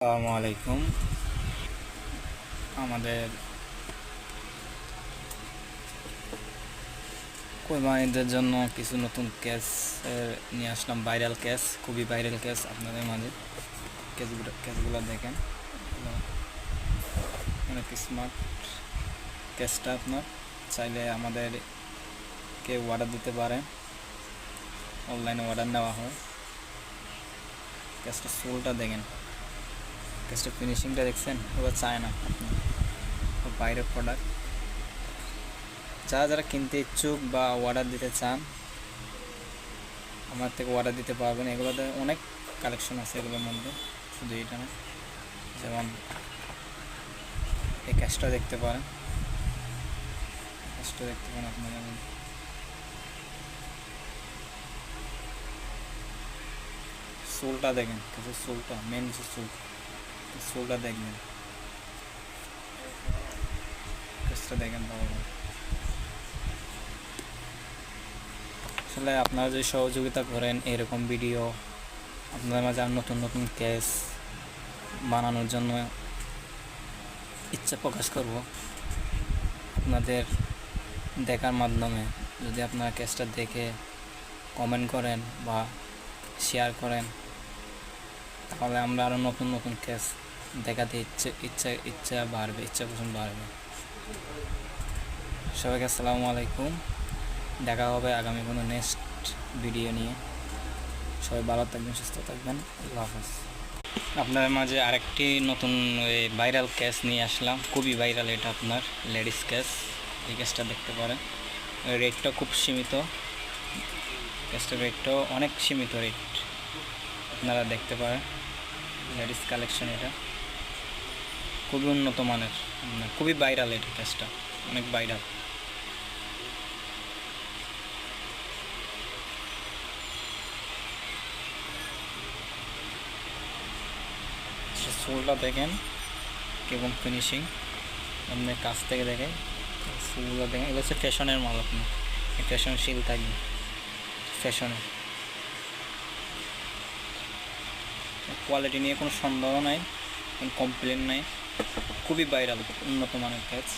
আসসালামু আলাইকুম। আমাদের কোরবানিদের জন্য কিছু নতুন ক্যাশ নিয়ে আসলাম। ভাইরাল ক্যাশ, খুবই ভাইরাল ক্যাশ আপনাদের মাঝে। ক্যাশগুলো দেখেন, অনেক স্মার্ট ক্যাশটা। আপনার চাইলে আমাদের কেউ অর্ডার দিতে পারেন, অনলাইনে অর্ডার নেওয়া হয়। ক্যাশটা সোলটা দেখেন, ক্যাশটা ফিনিশিংটা দেখছেন, ওরা চায় না আপনার বাইরের প্রোডাক্ট। যারা যারা কিনতে ইচ্ছুক বা অর্ডার দিতে চান, আমার থেকে অর্ডার দিতে পারবেন। এগুলোতে অনেক কালেকশন আছে, এগুলোর মধ্যে শুধু এটা না। যেমন এই ক্যাশটা দেখতে পারেন, আপনারা। সোলটা দেখেন, ক্যাশের সোলটা, মেন যে সোলটা দেখবেন, ক্যাশটা দেখেন তাহলে। আসলে আপনারা যদি সহযোগিতা করেন, এরকম ভিডিও আপনাদের মাঝে আর নতুন নতুন ক্যাশ বানানোর জন্য ইচ্ছা প্রকাশ করব আপনাদের দেখার মাধ্যমে। যদি আপনারা ক্যাশটা দেখে কমেন্ট করেন বা শেয়ার করেন, তাহলে আমরা আরও নতুন নতুন ক্যাশ দেখাতে ইচ্ছা বাড়বে, ইচ্ছা পোষণ বাড়বে। সবাইকে আসসালামু আলাইকুম। দেখা হবে আগামী কোনো নেক্সট ভিডিও নিয়ে। সবাই ভালো থাকবেন, সুস্থ থাকবেন। আল্লাহ হাফেজ। আপনাদের মাঝে আরেকটি নতুন ভাইরাল ক্যাশ নিয়ে আসলাম, খুবই ভাইরাল। এটা আপনার লেডিস ক্যাশ। এই ক্যাশটা দেখতে পারেন, রেটটা খুব সীমিত। ক্যাশটার রেটটাও অনেক সীমিত রেট, আপনারা দেখতে পারেন। লেডিস কালেকশন, এটা খুবই উন্নত মানের, খুবই ভাইরাল। এটা ক্যাশটা অনেক ভাইরাল। সোলটা দেখেন কেমন ফিনিশিং, আপনি কাছ থেকে দেখেন সোলটা দেখেন। এগুলো হচ্ছে ফ্যাশনের মাল, আপনি ফ্যাশন শিল থাকবে, ফ্যাশনের কোয়ালিটি নিয়ে কোনো সন্দেহ নাই, কোনো কমপ্লেন নাই। খুবই ভাইরাল, উন্নত মানের ক্যাশ।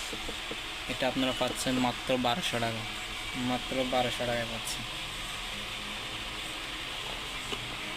এটা আপনারা পাচ্ছেন মাত্র 1200 টাকা, মাত্র 1200 টাকায় পাচ্ছেন।